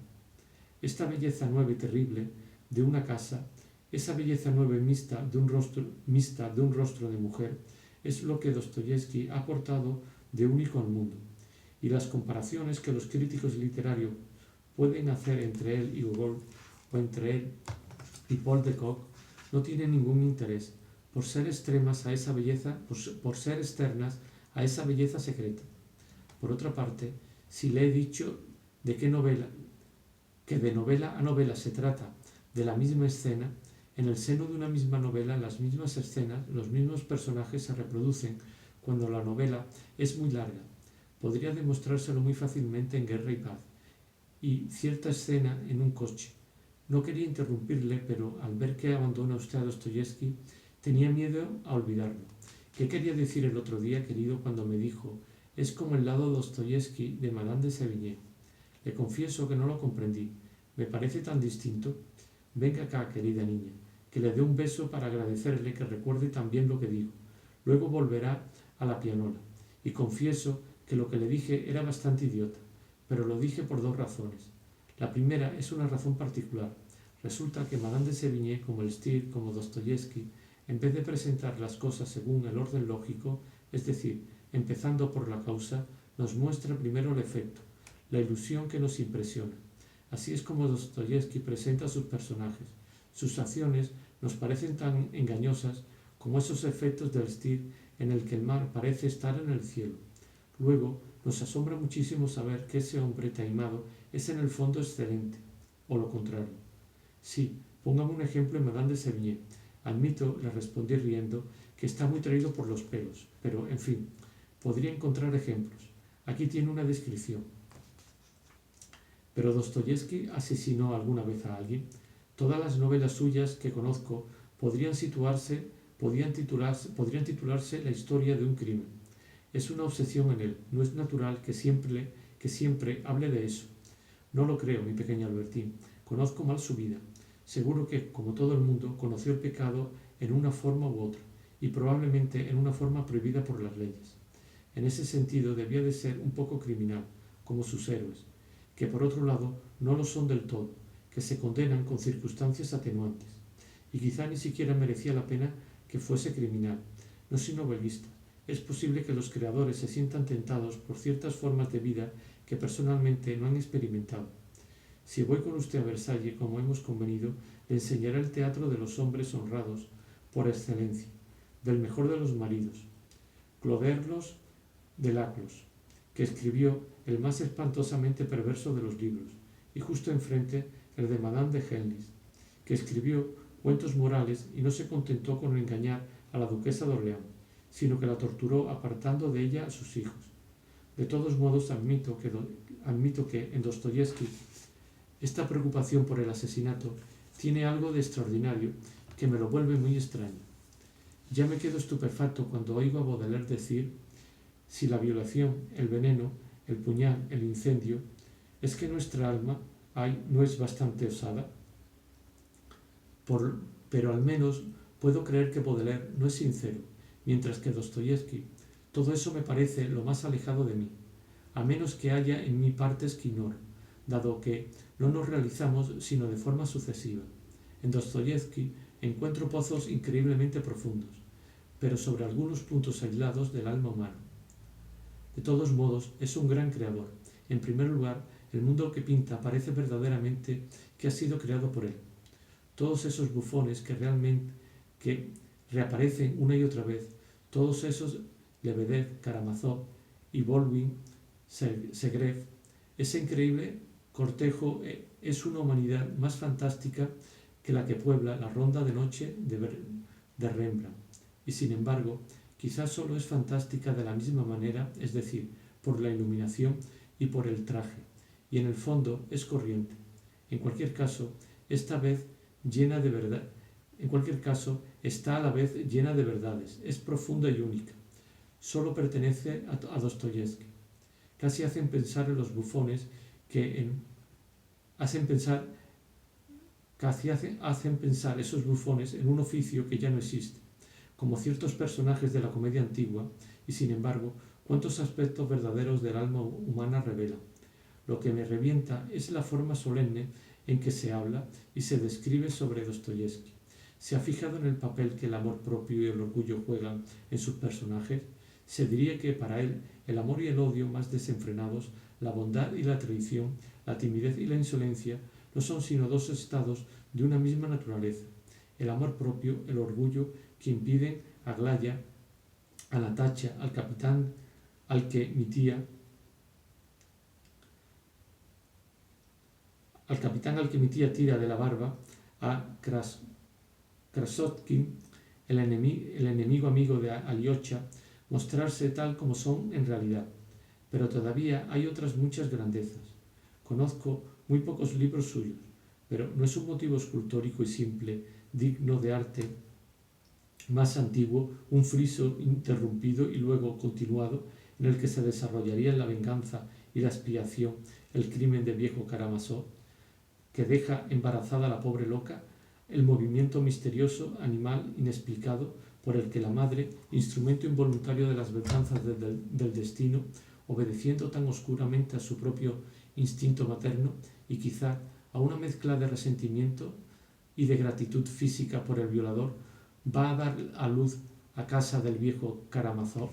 Esta belleza nueva y terrible de una casa, esa belleza nueva y mixta de un rostro de mujer, es lo que Dostoyevsky ha aportado de único al mundo, y las comparaciones que los críticos literarios pueden hacer entre él y Gogol o entre él y Paul de Kock no tienen ningún interés por ser extremas a esa belleza, por ser externas a esa belleza secreta. Por otra parte, si le he dicho de qué novela, que de novela a novela se trata de la misma escena, en el seno de una misma novela las mismas escenas, los mismos personajes se reproducen cuando la novela es muy larga. Podría demostrárselo muy fácilmente en Guerra y Paz, y cierta escena en un coche. No quería interrumpirle, pero al ver que abandona usted a Dostoyevsky, tenía miedo a olvidarlo. ¿Qué quería decir el otro día, querido, cuando me dijo «Es como el lado Dostoyevsky de Madame de Sévigné»? Le confieso que no lo comprendí. Me parece tan distinto. Venga acá, querida niña, que le dé un beso para agradecerle que recuerde también lo que digo. Luego volverá a la pianola. Y confieso que lo que le dije era bastante idiota, pero lo dije por dos razones. La primera es una razón particular. Resulta que Madame de Sévigné, como Steele, como Dostoyevsky, en vez de presentar las cosas según el orden lógico, es decir, empezando por la causa, nos muestra primero el efecto, la ilusión que nos impresiona. Así es como Dostoyevsky presenta a sus personajes. Sus acciones nos parecen tan engañosas como esos efectos del Steele en el que el mar parece estar en el cielo. Luego, nos asombra muchísimo saber que ese hombre taimado es en el fondo excelente, o lo contrario. Sí, póngame un ejemplo en Madame de Sévigné. Admito, le respondí riendo, que está muy traído por los pelos, pero, en fin, podría encontrar ejemplos. Aquí tiene una descripción. ¿Pero Dostoyevsky asesinó alguna vez a alguien? Todas las novelas suyas que conozco podrían titularse La historia de un crimen. Es una obsesión en él, no es natural que siempre hable de eso. No lo creo, mi pequeño Albertín, conozco mal su vida. Seguro que, como todo el mundo, conoció el pecado en una forma u otra, y probablemente en una forma prohibida por las leyes. En ese sentido debía de ser un poco criminal, como sus héroes, que por otro lado no lo son del todo, que se condenan con circunstancias atenuantes, y quizá ni siquiera merecía la pena que fuese criminal. No soy novelista. Es posible que los creadores se sientan tentados por ciertas formas de vida que personalmente no han experimentado. Si voy con usted a Versalles, como hemos convenido, le enseñaré el teatro de los hombres honrados por excelencia, del mejor de los maridos, Cloderlos de Laclos, que escribió el más espantosamente perverso de los libros, y justo enfrente el de Madame de Genlis, que escribió cuentos morales y no se contentó con engañar a la duquesa de Orleans, sino que la torturó apartando de ella a sus hijos. De todos modos, admito que en Dostoyevsky esta preocupación por el asesinato tiene algo de extraordinario que me lo vuelve muy extraño. Ya me quedo estupefacto cuando oigo a Baudelaire decir: si la violación, el veneno, el puñal, el incendio, ¿es que nuestra alma no es bastante osada? Pero al menos puedo creer que Baudelaire no es sincero, mientras que Dostoyevsky, todo eso me parece lo más alejado de mí, a menos que haya en mí partes que ignoro, dado que no nos realizamos sino de forma sucesiva. En Dostoyevsky encuentro pozos increíblemente profundos, pero sobre algunos puntos aislados del alma humana. De todos modos, es un gran creador. En primer lugar, el mundo que pinta parece verdaderamente que ha sido creado por él. Todos esos bufones que reaparecen una y otra vez, todos esos Lebedev, Karamazov y Volvin, Segrev, ese increíble cortejo es una humanidad más fantástica que la que puebla la ronda de noche de Rembrandt. Y sin embargo, quizás solo es fantástica de la misma manera, es decir, por la iluminación y por el traje, y en el fondo es corriente. En cualquier caso, está a la vez llena de verdades, es profunda y única. Solo pertenece a Dostoyevsky. Casi hacen pensar en los bufones hacen pensar esos bufones en un oficio que ya no existe, como ciertos personajes de la comedia antigua, y sin embargo, cuántos aspectos verdaderos del alma humana revela. Lo que me revienta es la forma solemne en que se habla y se describe sobre Dostoyevsky. ¿Se ha fijado en el papel que el amor propio y el orgullo juegan en sus personajes? Se diría que para él el amor y el odio más desenfrenados, la bondad y la traición, la timidez y la insolencia, no son sino dos estados de una misma naturaleza. El amor propio, el orgullo, que impiden a Glaya, a Natacha, al capitán al que mi tía tira de la barba, a Krasotkin, el enemigo amigo de Alyosha, mostrarse tal como son en realidad. Pero todavía hay otras muchas grandezas. Conozco muy pocos libros suyos, pero no es un motivo escultórico y simple, digno de arte más antiguo, un friso interrumpido y luego continuado, en el que se desarrollaría la venganza y la expiación, el crimen del viejo Karamazov, que deja embarazada a la pobre loca, el movimiento misterioso, animal, inexplicado, por el que la madre, instrumento involuntario de las venganzas del destino, obedeciendo tan oscuramente a su propio instinto materno y quizá a una mezcla de resentimiento y de gratitud física por el violador, va a dar a luz a casa del viejo Karamazov.